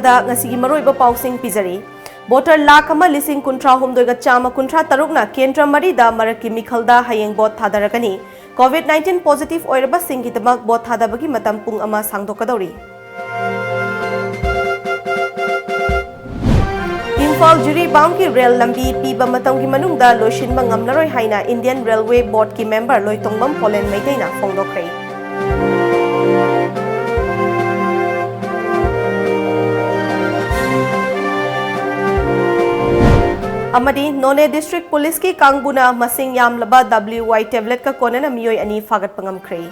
ꯇꯥꯡꯅꯗ ꯉꯁꯤꯒꯤ ꯃꯔꯨꯑꯣꯏꯕ ꯄꯥꯎꯁꯤꯡ ꯄꯤꯖꯔꯤ ꯚꯣꯇꯔ ꯂꯥꯈ ꯑꯃ ꯂꯤꯁꯤꯡ ꯀꯨꯟꯊ꯭ꯔꯥ ꯍꯨꯝꯗꯣꯏꯒ ꯆꯥꯝꯃ ꯀꯨꯟꯊ꯭ꯔꯥ ꯇꯔꯨꯛꯅ ꯀꯦꯟꯗ꯭ꯔ ꯃꯔꯤꯗ ꯃꯔꯛꯀꯤ ꯃꯤꯈꯜꯗ ꯍꯌꯦꯡ ꯚꯣꯠ ꯊꯥꯗꯔꯒꯅꯤ COVID-19 ꯄꯣꯖꯤꯇꯤꯚ ꯑꯣꯏꯔꯕꯁꯤꯡꯒꯤꯗꯃꯛ ꯚꯣꯠ ꯊꯥꯗꯕꯒꯤ ꯃꯇꯝ ꯄꯨꯡ ꯑꯃ ꯁꯥꯡꯗꯣꯛꯀꯗꯧꯔꯤ इम्फाल जिरीबाम की रेल लंबी पीबा मतम की मनुंगदा लोइसिनबा ngamlaroi haina Indian Railway Board की member लोइतोंगबम पोलेन मैतेना फोंगदोखरै अमदी नोने डिस्ट्रिक्ट पुलिस की कांगबुना मसिंग यामलबा WY टेबलेट का कोनना मियोय अनि फागत पंगमख्रै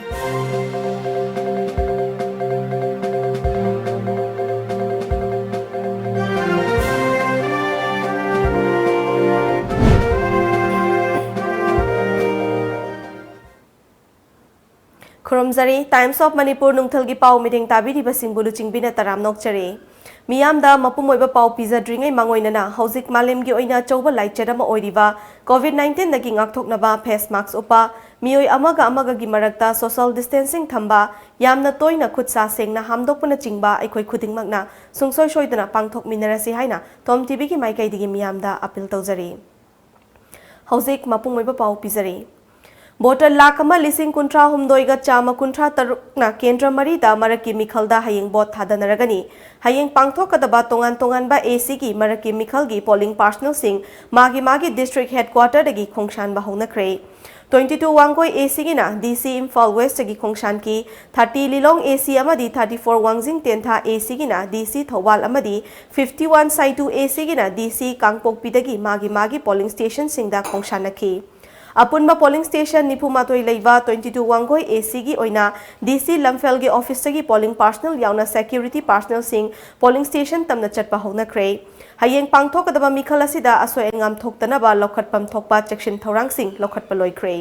खुरमजरी टाइम्स ऑफ मणिपुर नुंगथल की पाव मीटिंग ताबीरिबा सिंगबु लुचिंगबिना तराम नोकचरे मियामदा मपुमोइबा पाव पिजाद्रिङै मांगोइनना हौजिक मालेमगी ओइना चौबा लाइचर ओइरिबा COVID-19 दगी ngaktoknaba फेस मास्क उpa मियोय अमगा की मरक्ता सोशल डिस्टेंसिंग थंबा यामना तोइना खुदसा सेंगना हामदोकपना चिंगबा अखोय खुदिंगमकना सुंगसोय सोइदना पांगथोकमिनरसि हाइना TOMTV की माइकैदिगी मियामदा अपील तौजरी हौजिक मपुमोइबा पाव पिजरी भोटर लाख अमा लिसिंग कुंट्रा हुमदोइगा चामा कुंट्रा तरुकना केंद्र मरीदा मरकी मिखलदा हयेंग बोट थादनरगनी हयेंग पांगथोकदबा तोंगान तोंगानबा AC की मरकी मिखलगी पोलिंग पार्सनल सिंग मागी डिस्ट्रिक्ट हेडक्वार्टर दगी खोंगशानबा हौनख्रे 22 वांगोई AC गिना DC इम्फाल वेस्ट दगी खोंगशान की 30 लिलोंग AC अमदी 34 वांगजिंग तेंथा AC गिना DC थौवाल अमदी 51 साइटू AC गिना DC कांगपोकपी दगी मागी पोलिंग स्टेशन सिंगदा खोंगशानखी अपुनबा पोलिंग स्टेशन निफुमातोई लेवा 22 वांगोई AC की ओइना DC लमफेल के ऑफिस की पोलिंग पार्सनल याउना सिक्योरिटी पार्सनल सिंग पोलिंग स्टेशन तमना चटपा होनख्रे हयेंग पांगथोकदबा मिखल असिदा असोय अंगाम थोक्तनबा लौखटपम थोकपा चेक्शन थौरांग सिंग लौखटपा लोइख्रे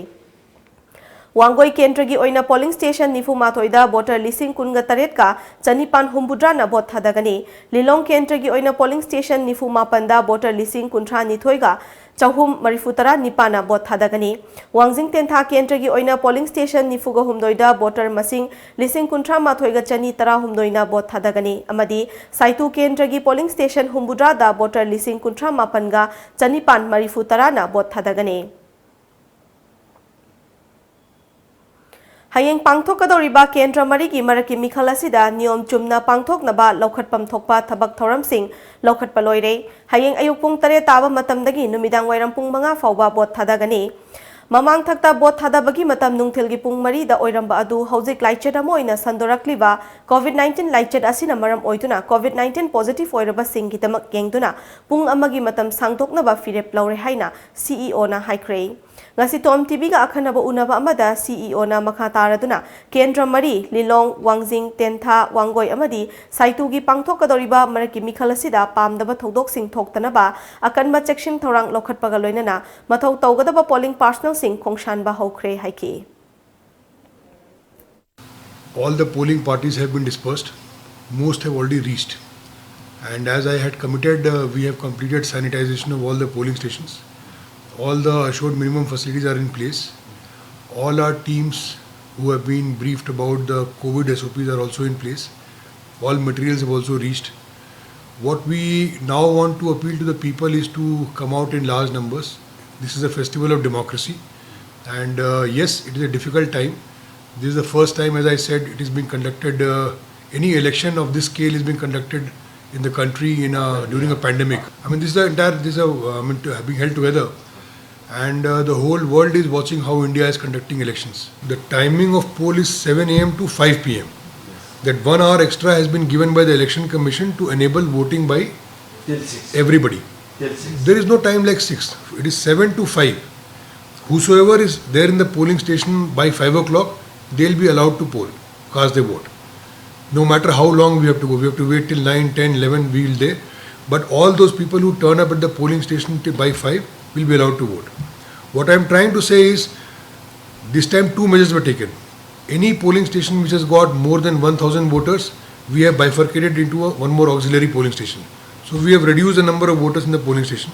वांगोई केंद्र की ओइना पोलिंग स्टेशन निफुमातोइदा वोटर लिसिंग कुनगा तरेट का चनिपान हुम्बुद्राना बोट थादगनी लिलोंग केंद्र की ओइना पोलिंग स्टेशन निफुमापंदा वोटर लिसिंग कुंट्रा निथोइगा चहुम मरिफुतरा निपाना बोट थादगनी वांगजिंग तेंथा केंद्र की ओइना पोलिंग स्टेशन निफुगा हुमदोइदा वोटर मसिंग लिसिंग कुंट्रा माथोइगा चनी तरा हुमदोइना बोट थादगनी अमदी साइतु केंद्र की पोलिंग स्टेशन हुम्बुद्रादा वोटर लिसिंग कुंट्रा मापनगा चनिपान मरिफुतराना बोट थादगनी हयेंग पांगथोकदौरिबा केंद्र मरीगी मरकी मिखल असिदा नियम चुमना पांगथोकनबा लौखटपम थोकपा थबक थौरमसिंग लौखटपा लोइरे हयेंग अयुक पुंग 3 ताबा मतमदगी नुमिदांग वाइरम पुंग 5 फाउबा बोट थादगनी ममांग थक्ता बोट थादबगी मतम नुंगथिलगी पुंग 4 दा ओइरंबा अदु हौजिक लाइचेट अमा ओइना संदोरक्लिबा COVID-19 लाइचेट असिना मरम ओइदुना COVID-19 पॉजिटिव ओइरबा सिंगिदमक गेंगदुना पुंग अमगी मतम सांगथोकनबा फिरेप लौरे हाइना CEO ना हाइख्रे ngasi TOMTV ga akhanaba unaba amada CEO na makha taraduna kendra mari lilong wangjing tentha wangoi amadi saitu gi pangthokadoriba maraki mikhalasida pamdaba thodok sing thoktanaba akanba checksing thorang lokhatpaga loinana mathau tawgadaba polling personal sing khongshanba hokre haiki all the polling parties have been dispersed, most have already reached, and as I had committed, we have completed sanitization of all the polling stations. All the assured minimum facilities are in place. All our teams who have been briefed about the COVID SOPs are also in place. All materials have also reached. What we now want to appeal to the people is to come out in large numbers. This is a festival of democracy, and yes, it is a difficult time. This is the first time, as I said, it is being conducted. Any election of this scale is being conducted in the country during a pandemic. I mean, this is being held together. And the whole world is watching how India is conducting elections. The timing of poll is 7 AM to 5 PM. That 1 hour extra has been given by the Election Commission to enable voting by everybody. There is no time like 6. It is 7 to 5. Whosoever is there in the polling station by 5 o'clock, they'll be allowed to poll, cast their vote. No matter how long we have to go. We have to wait till 9, 10, 11, we will there. But all those people who turn up at the polling station by 5 will be allowed to vote. What I am trying to say is, this time 2 measures were taken. Any polling station which has got more than 1,000 voters, we have bifurcated into one more auxiliary polling station. So we have reduced the number of voters in the polling station.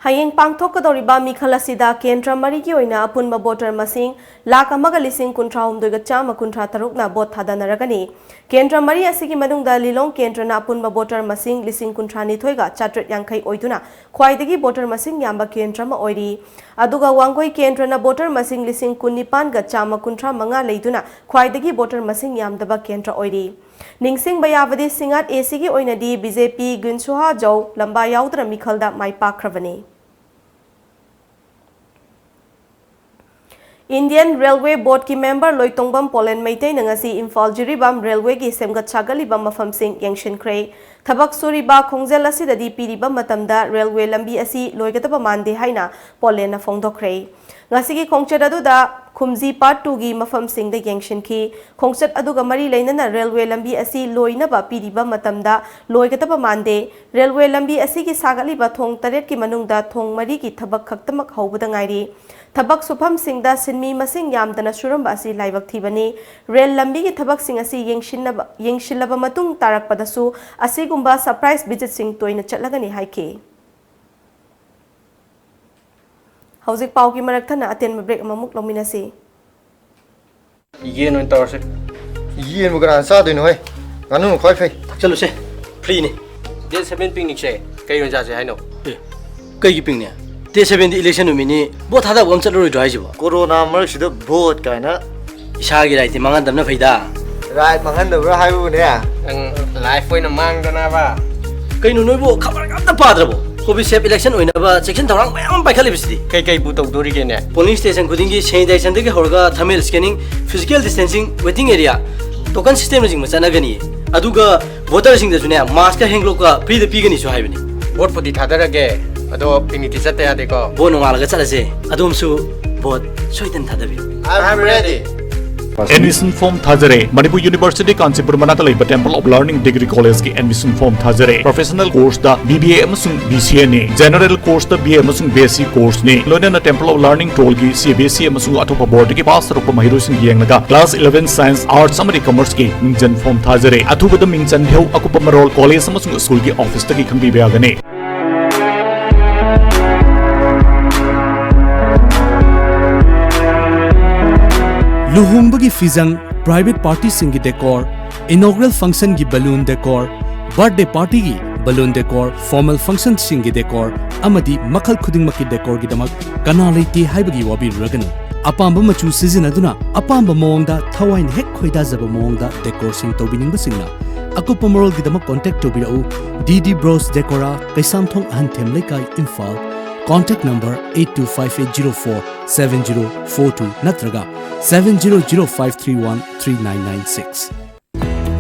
Hayeng pangthokadoriba mikhal asida kendra marigi oina apunba voter masing lakh amaga lising kunthra humdoiga chama kunthra tarukna vote thadanaragani kendra mari asigi manungda lilong kendra na apunba voter masing lising kunthra nithoiga chatret yankai oiduna khwaidagi voter masing yamba kendra ma oiri aduga wangoi kendra na voter masing lising kunnipan ga chama kunthra manga leiduna khwaidagi voter masing yamdaba kendra oiri ningsing bayavadi singat ACG oinadi BJP Gunsuha Jau lamba yaudra mikhalda mai pakravani Indian Railway Board ki member Loitongbam Polen Meitei nangasi Imphal Jiribam Railway ki semgat chagalibam mafamsing yangshin krei thabak suriba khongjel asidadi piriba matamda railway lambi asi loigataba mande haina Polen na phongdokrei ngasi ki khongchat aduda khumji part 2 gi mafamsing da yangshin ki khongchat aduga mari leinana railway lambi asi loinaba piriba matamda loigataba mande railway lambi asi ki sagaliba thong taret ki manungda thong mari ki thabak khaktamak hobada ngairi Tabak supam singda sinmi masing yamdana suram basi laibak thibani rail lambi ki thabak sing asi yengshilaba matung tarak padasu asigumba surprise visit sing toina chatlagani haike Hauzik pau ki marak thana aten break mamuk lominasi Yen on tawse Yen mo gran sa din hoy nganu khoi phai chalo se free ni day 7 picnic se kai yon ja se haino kai gi ping ne day 7 di election no mini bo thada bom chalo roi jibo corona mar sida vote kaina isa gi right mangan damna phaida right mangan da bra haibu ne ang life oina mang dana ba kai no noi bo khabar ga ta padrabo covid safe election oina ba section thorang mayam pai khali bisdi kai bu tok dori ge ne polling station khuding gi sanitization de horga thermal scanning physical distancing waiting area token system jing ma chana gani aduga voter sing da sune mask ka henglo ka free da pigani so haibani vote podi thadara ge ado picnic chatte ade ko bo no malaga chalase adum su vote soitan thadabi I'm ready Admission form Thajare Manipur University Kanchipur Manata Laiba Temple of Learning Degree College ki admission form Thajare Professional course da BBA amasung BCA ne General course da BA amasung BSc course ne loina Temple of Learning Toll ki CBSE amasung atopa board ki pass rupa mahiru sing yengnaga class 11 science arts amari commerce ki mingjan form Thajare athubada mingchan heu akupa marol college amasung school ki office ta ki khangbi biagane Luhongbagi fizang private party singi decor inaugural function gi balloon decor birthday party gi balloon decor formal function singi decor amadi makhal khuding maki decor gi damak kana leite haibagi wabi raganu apamba machu season aduna apamba mongda thawain hek khoida jaba mongda decor sing tobining basingna akupa morol gi damak contact tobirau DD Bros Decora Kaisamthong Ahanthem Lekai Imphal contact number 8258047042 natraga 7005313996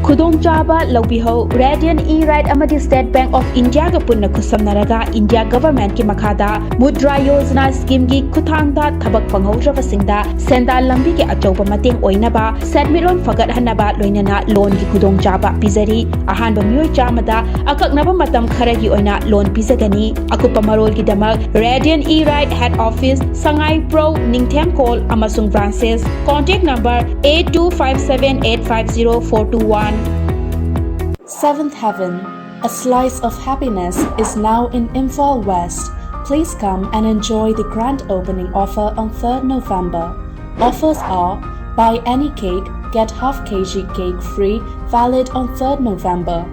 Khudongchaba Lobiho Radiant E-Ride Amadi State Bank of India ga punna kusamnaraga India government ki makhada Mudra Yojana scheme gi kuthangda thabak panghaudraba singda senda lambi ki achauba mateng oinaba sedmiron fagat hanaba loinana loan gi khudongchaba pizari ahanba myoy chamada akaknaba matam khara gi oina loan pizagani akupa marol gi damak Radiant E-Ride head office Sangai Pro Ningthem Call amasung branches contact number 8257850421 Seventh Heaven, a slice of happiness, is now in Imphal West. Please come and enjoy the grand opening offer on 3rd November. Offers are buy any cake, get half kg cake free, valid on 3rd November.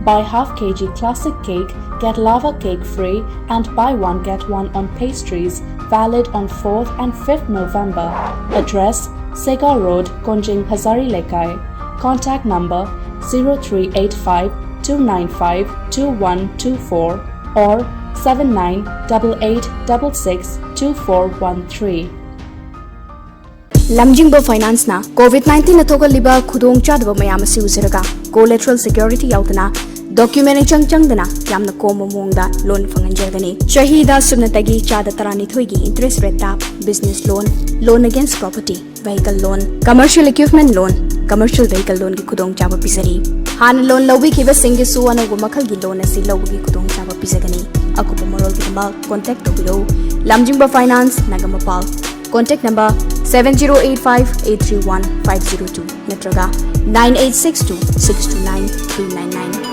Buy half kg classic cake, get lava cake free, and buy one get one on pastries, valid on 4th and 5th November. Address Segar Road, Konjing Hazari Lekai. Contact number 0385 295 2124 or 7988662413. Lamjingba Finance na COVID-19 na thogal khudong chadba mayam si usiraga collateral security yautana document chang dana yamna komo mongda loan fanganjagani shahida subnatagi chada tarani thoigi interest rate tap business loan against property vehicle loan commercial equipment loan commercial vehicle loan ki khudong chaba pisari han loan lobi khiba singi suwana gu makhal gi loan asi lobi khudong chaba pisagani akupa morol gi ma contact tobiro Lamjingba Finance Nagamapal contact number 7085831502 natraga 9862629399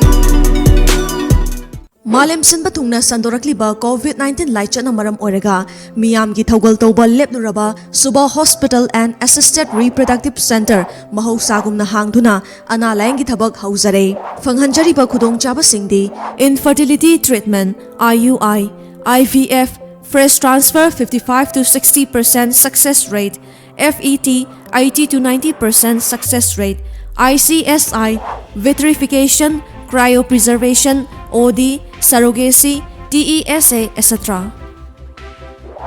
Malem Sinba Tungna Sandorakliba COVID-19 Laichana Maram Orega, Miyamgi Togol Toba Lepnuraba, Suba Hospital and Assisted Reproductive Center, Mahosagum Nahangduna, Ana Langi Tabak Hausare, Fanghanjariba Kudong Chaba Singdi, Infertility Treatment, IUI, IVF, Fresh Transfer 55 to 60% success rate, FET 80 to 90% success rate, ICSI, Vitrification, Cryopreservation, OD, Surrogacy, TESA, etc.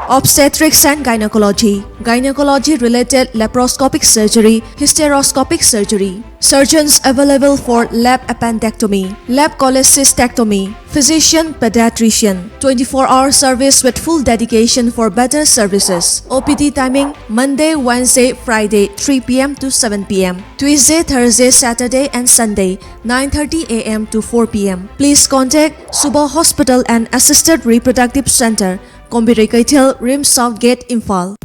Obstetrics and Gynecology, Gynecology-related laparoscopic surgery, hysteroscopic surgery. Surgeons available for lap appendectomy, lap cholecystectomy, physician, pediatrician. 24-hour service with full dedication for better services. OPD timing, Monday, Wednesday, Friday, 3 p.m. to 7 p.m. Tuesday, Thursday, Saturday, and Sunday, 9:30 a.m. to 4 p.m. Please contact Suba Hospital and Assisted Reproductive Center, Kombirai Kaithel, Rim Southgate, Imphal.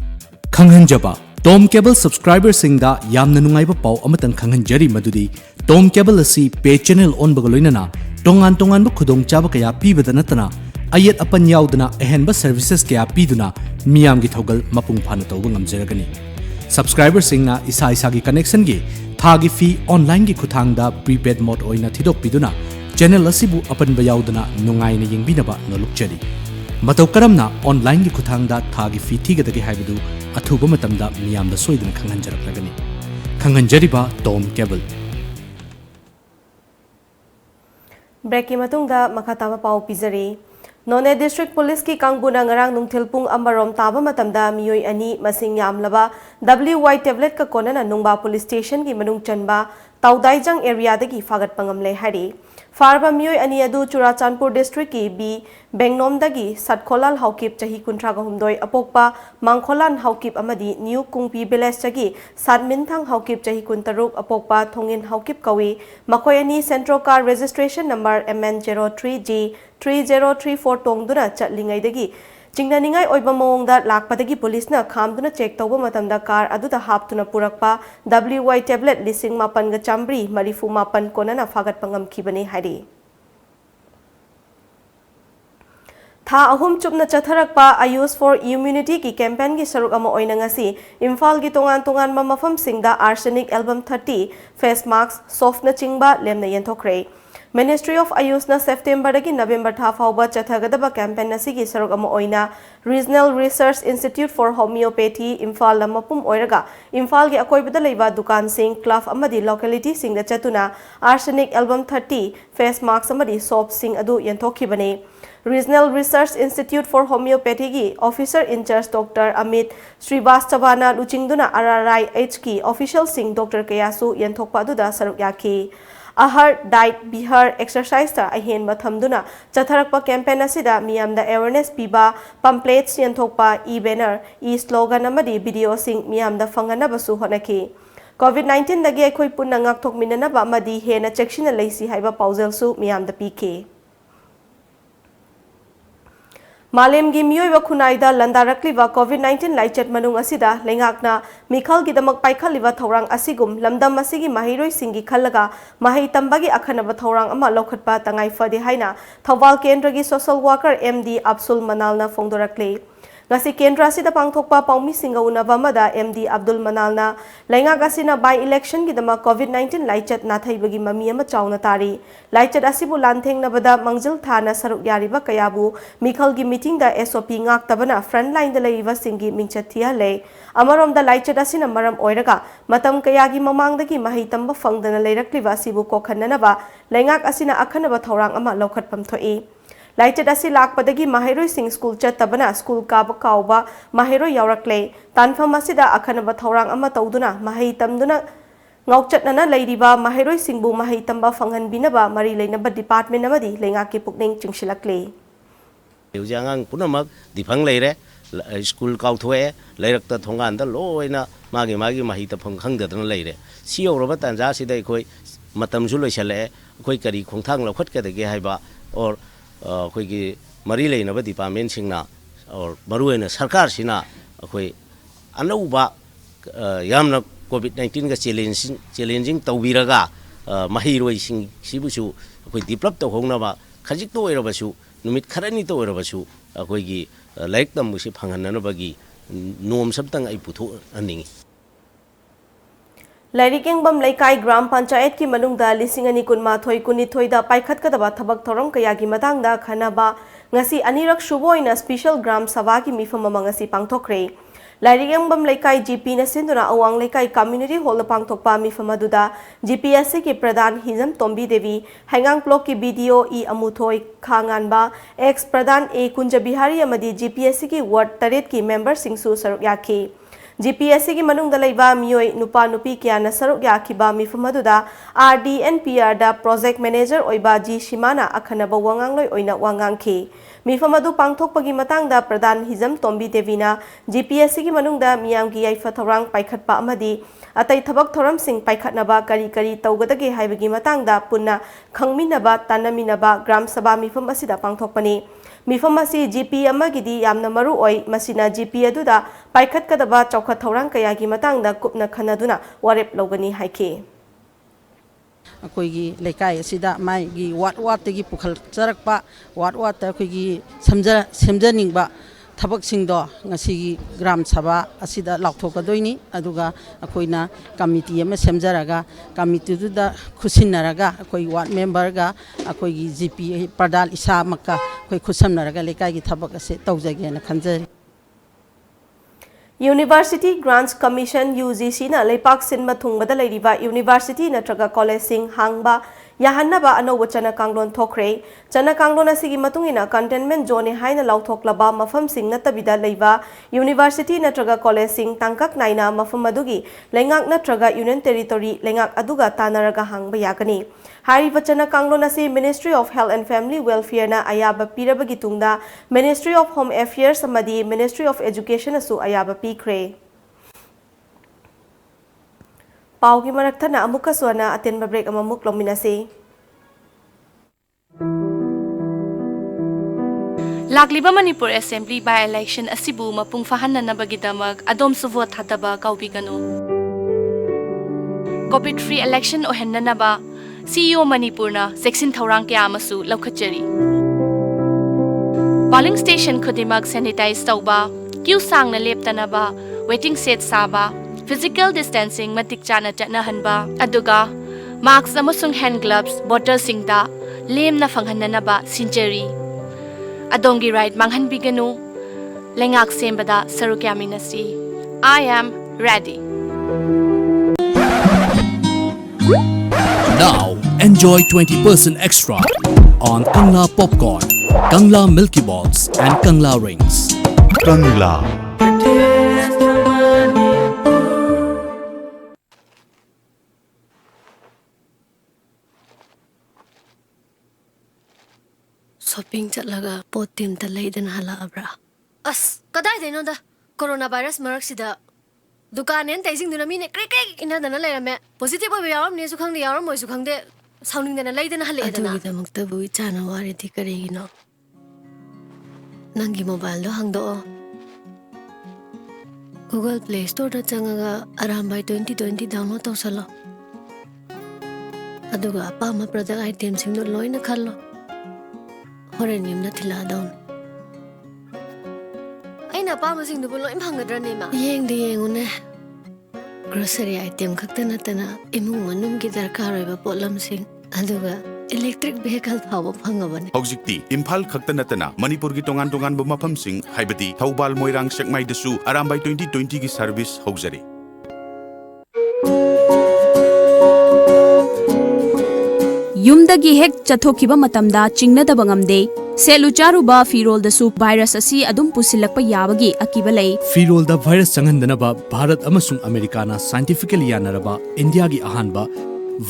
Khanghanjaba Tom Cable subscriber singda yamna nungaiba pau amatang khanghanjari madudi Tom Cable asi pay channel on bagaloinana tongan ba khudong chaba kaya pibada natana ayat apan yaudana ehenba services kaya piduna miyam gi thogal mapung phana tawba ngamjaragani. Subscriber singna isa gi connection gi thagi fee online gi khuthangda prepaid mode oina thidok piduna channel asibu apan ba yaudana nungai na yengbinaba nolukchari. Matau karamna online gi khuthangda thagi fee thigadagi haibadu athuba matamda miyamda soidana khanghanjaraklagani. Khanghanjariba Tom Cable. Break ki matungda makhatama pau pizari. None District Police ki kangbuna ngarang nungthil pung amarom taba matamda miyoi ani masing yamlaba WY tablet ka konana nungba police station ki manung chanba Taudaijang area dagi fagat pangamle hari. Farba miyoi ani adu Churachandpur district ki B Bengnom dagi Satkholal haukip chahi kuntraga humdoi apokpa Mangkholan haukip amadi New Kungpi village chagi Sadminthang haukip chahi kuntaruk apokpa Thongin haukip kawi makoi ani Central Car Registration number MN03G 3034 tongduna chatlingai dagi Chingnaningai oiba mawongda lakpadagi police na khamduna check tawba matamda car aduda haptuna purakpa WY tablet lising mapan ga chambri marifu mapan konana fagat pangam khibani hari. Tha ahum chupna chatharakpa Ayush for Immunity ki campaign gi saruk ama oina ngasi Imphal gi tongan ma mafam singda arsenic album 30 face masks soft na chingba lemna yenthokre. Ministry of Ayush na September dagi November tha fauba chathagadaba campaign na sigi saruk ama oina Regional Research Institute for Homeopathy Imphal lamapum oiraga Imphal gi akoibada leiba dukan sing club amadi locality sing da chatuna arsenic album 30 face masks amadi soap sing adu yenthokibane. Regional Research Institute for Homeopathy ki Officer in Charge Dr. Amit Srivastava Luchingduna RRI HK Official Singh Dr. Kayasu yenthokpa aduda saruk yaki. Ahar, diet, bihar, exercise ta ahen mathamduna chatharakpa campaign asida miyamda awareness piba pamphlets yenthokpa e-banner e-slogan amadi video sing miyamda fanganabasu honaki. COVID-19 dagi akhoi punna ngakthok minanaba amadi hena chekshina leisi haiba pauzelsu miyamda pk. Malem gi miyoi khunai-da landarakliba COVID-19 laichat manung asida lengakna mikhal gidamak paikhaliba thorang asigum lamdam asigi mahiroi singi khallaga mahai tambagi akhanaba thorang ama lokhatpa tangai fade haina Thawal Kendra gi social worker MD Absul Manalna fongdorakle. Ngasi Kendra sida pangthokpa paumi singa unaba mada MD Abdul Manalna laingak asina by election gidama COVID-19 laichat nathai-bagi mami ama chawna tari laichat asibu lantheng nabada mangjil thana saruk yariba kayabu mikhal gi meeting da SOP ngak tabana front line da leiba singi mingchat thia le amarom da laichat asina maram oiraga matam kayagi mamang dagi mahi tamba fangdana leirakliba asibu kokhananaba laingak asina akhanaba thorang ama lokhatpam thoi. Laichat asi lakpadagi mahiroi sing school chatabana school kaba kauba mahiroi yaurakle tanfam asida akhanaba thorang ama tawduna mahai tamduna ngaukchatnana leiriba mahiroi singbu mahai tamba fanghanbinaba mari leinaba department amadi lengaki pukning chingsilakle. Jangang punamak difang leire school kauthoe leirakta thonganda loina magi mahita phangkhangdadana leire siyoraba tanja sida khoi matamju loisale khoi kari khongthang lokhat kadage haiba or अखोई मरी लेनब department सिंगना और मरुएना सरकार सिना अखोई अनौबा यामना कोविड-19 का challenging तौबीरगा महिरोई सिंग सिबुसु अखोई develop तौहोंगनाबा खजिक तो ओइरबसु नुमित खरनी तो ओइरबसु अखोइगी like तमबुसी फंगननबगी नोम सबतंग आई पुथो अनिंगी लाइरिकेंगबम लेकाई ग्राम पंचायत की मनुंगदा लिसिंग अनि कुनमाथोई कुनिथोइदा पाइखतकदबा थबक theorem कयागी मतांगदा खनाबा ngasi anirak suboina special gram sabha की मिफम अमा ngasi पांगथोखरे लाइरिकेंगबम लेकाई जीपी न सिंदुना अवांग लेकाई कम्युनिटी हॉल पांगथोकपा मिफम अदुदा जीपीएससी की प्रधान हिजम तोम्बी देवी हैंगांग ब्लॉक की बीडीओ ई अमुथोई खांगानबा एक्स प्रधान ए कुंज बिहारी अमदी जीपीएससी की वार्ड 8 की मेंबर सिंगसु सरुक याखी जीपीएससी की मनुंगदा लैबा मियोय नुपा नुपी क्याना सरुक याखिबा मिफम अदुदा आरडीएनपीआर दा प्रोजेक्ट मैनेजर ओइबा जी शिमाना अखनबा वांगांगलोय ओइना वांगांखी मिफम अदु पांगथोकपगी मतंगदा प्रधान हिजम तोम्बी देवीना जीपीएससी की मनुंगदा मियामगी याइफा थौरांग पाइखतपा अमदी अतै थबक थोरम सिंग पाइखतनबा करी करी तौगदगे हाइबगी मतंगदा पुन्ना खंगमिनबा तानमिनबा ग्राम सभा मिफम असिदा पांगथोकपनी मिफम असी जीपी अमगिदी यामना मरु ओइ मसिना जीपी अदुदा पाइखतकदबा चौखत थौरांग कयागी मतंगदा कुपना खनदुना वारेप लौगनी हाइखे अखोइगी लेकाई असिदा माइगी वाट वाटगी पुखल चरकपा वाट वाट अखोइगी सेमजनिंगबा थबकसिंगदो ngasiगी ग्राम सभा असिदा लाउथोकदोइनी अदुगा अखोइना कमिटी अमा सेमजरगा कमिटीदुदा खुसिनरगा अखोइ वार्ड मेंबरगा अखोइगी जीपी प्रधान इसामका अखोइ खुसमनरगा लेकाइगी थबक असे तौजगेना खंजरी यूनिवर्सिटी ग्रांट्स कमीशन यूजीसी ना लेपाक सिन मथुंगबदा लेरिबा यूनिवर्सिटी नत्रगा कॉलेज सिंग हांगबा याहन्नबा अनौब चना कांगलोन थोखरे चना कांगलोन असिगी मतुंगिना कंटेनमेंट जोन हाइना लाउथोकलबा मफम सिंग नतबिदा लेबा यूनिवर्सिटी नत्रगा कॉलेज सिंग तंकक नाइना मफम अदुगी लेंगाक नत्रगा यूनियन टेरिटोरी लेंगाक अदुगा तानरगा हांगबा यागनी हारिबा चना कांगलोन असि ministry of health and family welfare ना अयाबा पीरबगी तुंगदा मिनिस्ट्री ऑफ होम अफेयर्स अमदी मिनिस्ट्री ऑफ एजुकेशन असु अयाबा पीखरे पाउगी मरक्थना अमुका सोना अतेनबा ब्रेक अममुक लोमिनासे लाक्लिबा मणिपुर असेंबली बाय इलेक्शन असिबु मपुंग फाहननबगिदमक अदोमसु वोट थादबा काउबिगनु covid free election ओहन्ननबा CEO मणिपुरना section थौरांग क्या अमसु लौखचरी पोलिंग स्टेशन खुदिमक सैनिटाइज तौबा क्यू सांगना लेप्तनबा वेटिंग सेट साबा फिजिकल डिस्टेंसिंग मतिक चाना चटनहनबा अदुगा मास्क अमसुंग हैंड ग्लव्स बोतल सिंगदा लेमना फंगहननबा सिंचरी अदोंगी राइट मांगहनबिगनु लेंगाक सेंबदा सरुक यामिनसी I am ready Now enjoy 20% extra on Kangla popcorn, Kangla Milky Balls and Kangla rings. Kangla shopping चलगा पोतिम त लेदन हलाब्रा अस कदाय देनोदा कोरोना वायरस मरक्सिदा दुकानेन तैसिंग दुना मीने क्रिक क्रिक इनादना लेरमे पॉजिटिव ओबे यारम नेसु खंगदे यारम मोइसु खंगदे साउनिंगदना लेदन हलेदना अदुगिदमक्ता बु इचाना वारेदि करेगिनो नंगी मोबाइल दो हंगदो गूगल प्ले स्टोर दा चंगागा अरामबाई 2020 डाउनलोड तौसलो अदुगा अपामा प्रोडक्ट आइटम सिंग दो लोइना खल्लो होरेन यमना थिला दाउन अइना पामा सिंग दो लोइ फंगद्रने मा येंगदे येंगुने ग्रोसरी आइटम खक्ता नतना इमुंग मनुम की दरकार होइबा पोलम सिंग अदुगा इलेक्ट्रिक व्हीकल फावो फंगबने हौजिक्ति इम्फाल खक्ता नतना मणिपुर की तोंगान तोंगान मफम सिंग हाइबदी थौबाल मोइरांग सेकमाई दसु अरामबाई 2020 की सर्विस हौजरी युमदगी हेक चथोखिबा मतमदा चिंगनदबा ngamde सेलु चारुबा फिरोल दसु वायरस असि अदुम पुसिलकपा याबगी अकिबा लै फिरोल दा वायरस चंगनदनबा भारत अमसुंग अमेरिकाना साइंटिफिकली यानरबा इंडिया की अहानबा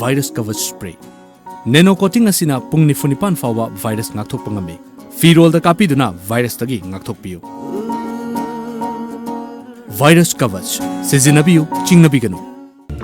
वायरस कवच स्प्रे नैनो कोटिंग असिना पुंग निफुनिपान फावा वायरस ngakthokpa ngame फिरोल दा कापीदुना वायरस तगी ngakthokpiyu वायरस कवच सिजिनबियु चिंगनबिगनु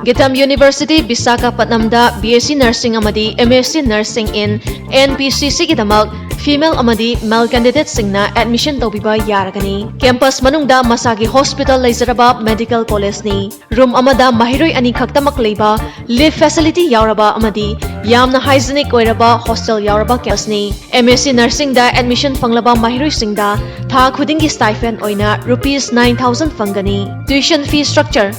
Gitam University Visakhapatnamda BSc Nursing amadi MSc Nursing in NPCC gidamak female amadi male candidate singna admission tawbiba yaragani. Campus manungda masagi hospital laizaraba medical college ni. Room amada mahiroi ani khaktamak leiba live facility yauraba amadi yamna hygienic oiraba hostel yauraba campus ni. MSc Nursing da admission fanglaba mahiroi singda tha khudingi stipend oina rupees 9,000 fangani. Tuition fee structure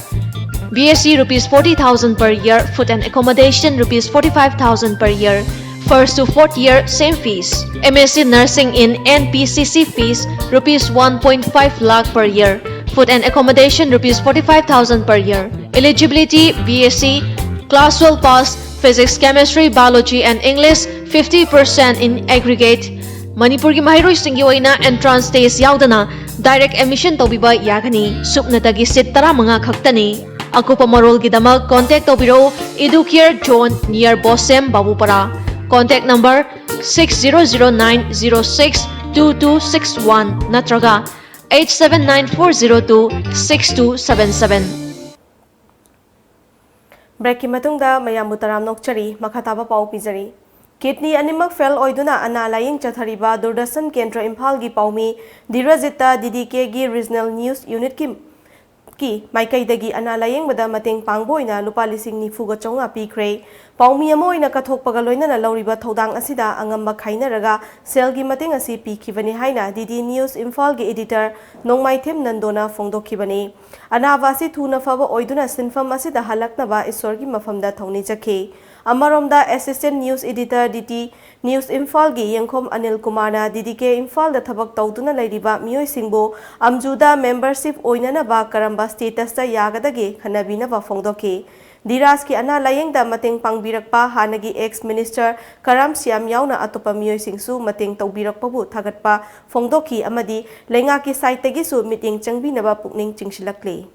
BSc rupees 40,000 per year, food and accommodation rupees 45,000 per year. First to fourth year, same fees. MSc Nursing in NPCC fees rupees 1.5 lakh per year. Food and accommodation rupees 45,000 per year. Eligibility BSc Class 12 pass, Physics, Chemistry, Biology and English 50% in aggregate. Manipuri mahiroi singi oina entrance test yaudana direct admission tawbiba yagani. Supnatagi seat 15 khaktani. Akupa marol gidamak contact tobiro Educare Zone near Bosem Babupara. Contact number 6009062261 natraga 8794026277. Break ki matungda mayambu taram nokchari makhataba pau pizari. Kidney animak fail oiduna ana laying chathariba Durdasan Kendra Imphal gi paumi Dirajita DDK gi Regional News Unit ki maikaidagi ana layeng bada mateng pangboina lupa lising ni fuga chonga pikre paumi amoina kathokpaga loinana lauriba thodang asida angamba khainaraga selgi mateng asi pikhibani haina DD News Imphal gi editor Nongmaithem Nandona fongdokhibani anawasi thuna faba oiduna sinfam asida halaknaba isorgi mafamda thongni jakhe Amaromda Assistant News Editor DT News Imphal gi Yengkhom Anil Kumarna DDK Imphal da thabak tawduna lairiba miyoi singbo amjuda membership oinana ba karamba status ta yagadage khanabina ba fongdoke Diras ki ana layeng da mateng pangbirakpa hanagi ex minister Karam Siam yauna atopa miyoi singsu mateng tawbirakpa bu thagatpa fongdoki amadi lenga ki site tagi su meeting changbina ba pukning chingsilakle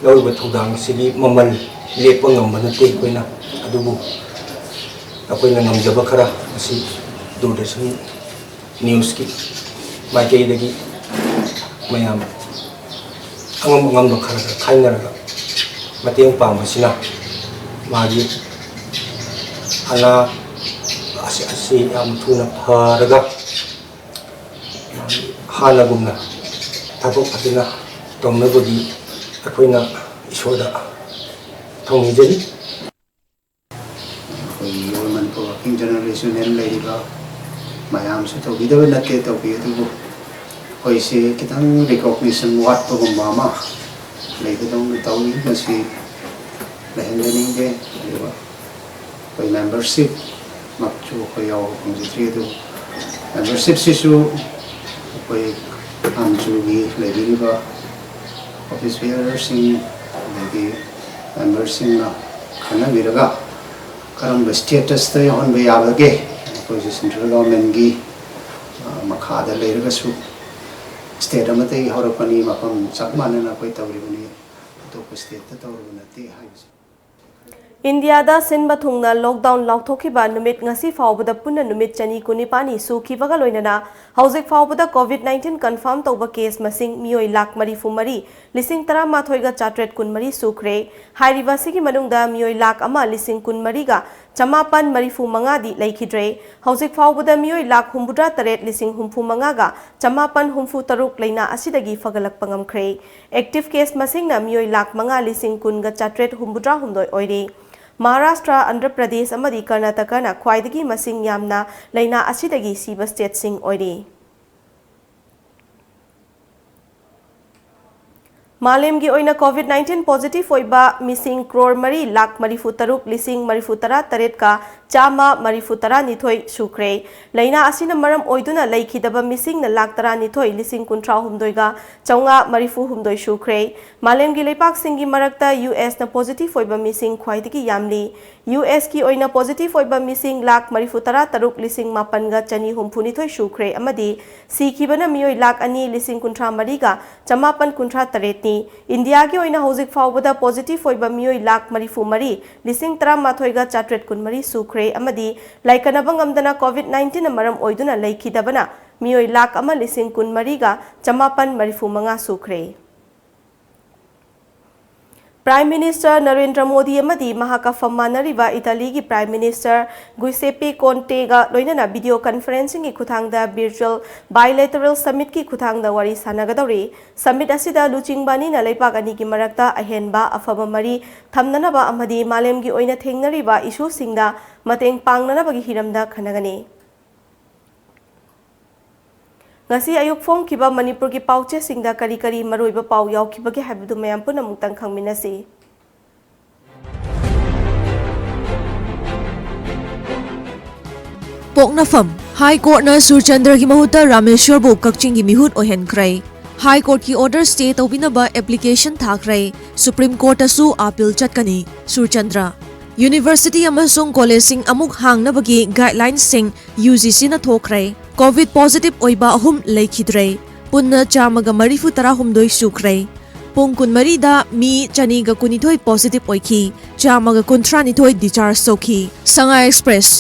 Lauriba thodang sigi mamal lepa ngamba nate koina adubu akoina ngamjaba khara asi Durdasan news ki maikei dagi mayam angam khara khainaraga mateng pambasina magi ana asi am thuna pharaga hanagumna thapok atina tomnabodi akoina isoda thongijani Human working generation and labor mayam se to video na ke to bi tu hoi se kitang recognition wat to mama lai ke dong to ni na si lehening de hoi membership mak chu hoi yo ong ji tri tu membership si su hoi am chu gi lai bi ba office bearers in maybe membership na khana biraga karam status ta yon be yabage ko central government gi makhada leiraga su state amate horapani mapam chakmana na koi tawribani to state ta tawribana te hai India da sinba thungna lockdown lauthokhiba numit ngasi fawbada punna numit chani kunipani sukhibaga loinana hauzik fawbada COVID-19 confirm tawba case masing mioi lakh marifumari lising tara mathoiga chatret kunmari sukre hairiba sigi manungda mioi lakh ama lising kunmari ga chamapan marifu manga di laikhidre hauzik fawbada mioi lakh humbudra taret lising humfu manga ga chamapan humfu taruk leina asidagi fagalak pangamkhre active case masing na mioi lakh manga lising kunga chatret humbudra humdoi oiri Maharashtra, Andhra Pradesh amadi Karnataka na khwaidagi masing yamna laina asidagi siba state sing oiri. Malemgi oina COVID-19 positive oiba missing crore mari lakh marifu taruk lising marifu tara taret ka chama marifu tara nithoi sukre laina asina maram oiduna laikhidaba missing na lakh tara nithoi lising kuntra humdoiga chaunga marifu humdoi sukre malemgi leipak singi marakta US na positive oiba missing khwaidagi yamli US ki oina positive oiba missing lakh marifu tara taruk lising mapanga chani humfu nithoi sukre amadi sikhibana mioi lakh ani lising kuntra mariga chamapan kuntra taret ni India ki oina hauzik fawbada positive oiba mioi lakh marifu mari lising tara mathoiga chatret kun mari sukre amadi laikanabang amdana COVID-19 na maram oiduna laikhidabana mioi lakh ama lising kun mariga chamapan marifu manga sukre Prime Minister Narendra Modi amadi mahaka fammanariba Italy gi Prime Minister Giuseppe Conte ga loinana video conferencing gi khuthangda virtual bilateral summit ki khuthangda wari sanagadori summit asida luchingbani na leipak ani gi marakta ahenba afaba mari thamnanaba amadi malem gi oina thengnariba issue singda mateng pangnanaba gi hiramda khanagani ngasi ayuk phom kiba Manipur ki pauche singda kari kari maroiba pau yaw kiba gi habdu mayam puna mutang khangminasi Poknafam High Court na Surchandra ki mahuta Rameshwar bu kakching gi mihut ohen krai High Court ki order stay tawbinaba application thakrai Supreme Court asu appeal chatkani Surchandra University amasung college sing amuk hangnabagi guidelines sing UGC na thokrai COVID positive oiba ahum leikhidrei punna chamaga marifu tarahumdoi sukrai pung kunmari da mi chaniga kunithoi positive oikhi chamaga kuntranithoi discharge sokhi Sanga Express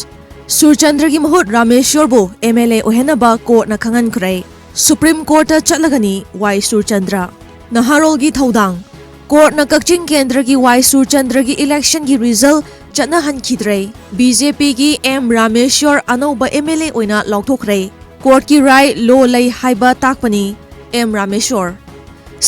Surchandra ki mahut Rameshwar bu MLA ohenaba court na khangan krai Supreme Court chatlagani Y Surchandra Naharol gi thodang Court na kakching kendra ki Y Surchandra ki election ki result chatna hankhidrei BJP ki M Rameshwar anoba MLA oina lauthokrai Court ki rai law lei haiba takpani M Rameshwar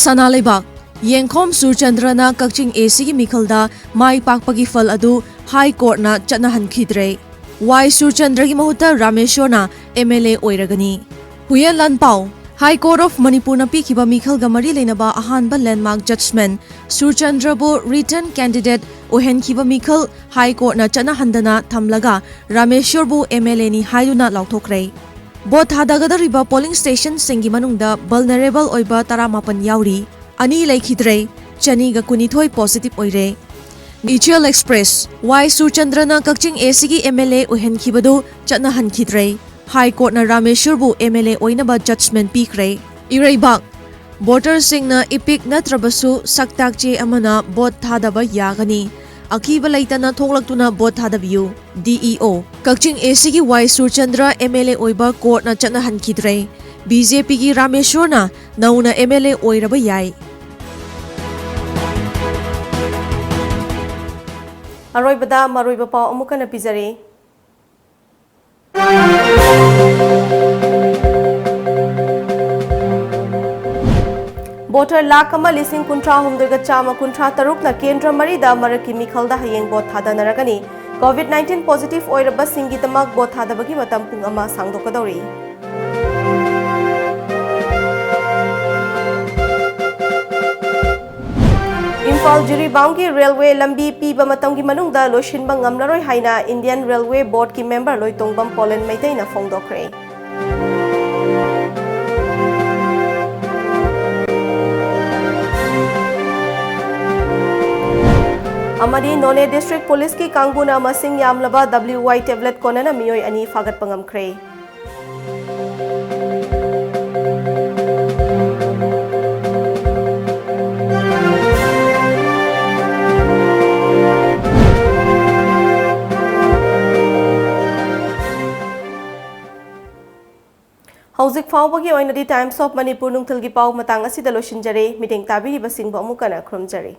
Sana leibak Yengkhom Surchandra na kakching AC ki mikhalda mai pakpagi fal adu High Court na chatna hankhidrei Y Surchandra ki mahuta Rameshwar na MLA oiragani Huyan Lanpao High Court of Manipur na pikiba mikhal gamari leinaba ahanba landmark judgment Surchandra bu written candidate ohen kiba mikhal High Court na chana handana thamlaga Rameshwar bu MLA ni haiduna lauthokrai Both hadagadariba polling station singi manungda vulnerable oiba taramapan yauri ani leikhidrei chaniga kunithoi positive oire Mutual Express Y Surchandra na kakching AC ki MLA ohen kibadu chana hankhidrei High Court na Rameshwar bu MLA oinaba judgment pikrai Ireibak Voter sing na ipik natrabasu saktakche amana bot thadaba yagani akiba laitana thonglaktuna bot thadabiu DEO kakching AC ki Y Surchandra MLA oiba court na chana hankhidrei BJP ki Rameshwar na nauna MLA oiraba yai Aroibada maroiba pau amuka na pizari Voter lakh ama lising kuntra humdurga chama kuntra taruk na kendra marida maraki mikhalda hayeng bot thadanaragani COVID-19 positive oiraba singitamak bot thadabagi matam pung ama sangdokadori Imphal Jiribaungki Railway lambi piba matamgi manungda LUCHINGBI ngamlaroi haina Indian Railway Board ki member Loitongbam Polen Maitai na phongdokre Amadi None District Police ki kangbuna masing yamlaba WY tablet konana miyoi ani fagat pangamkre Hauzik faubagi oinadi Times of Manipur nungthilgi pau matang asida loshinjare mideng tabiri basingba amukana khurumjare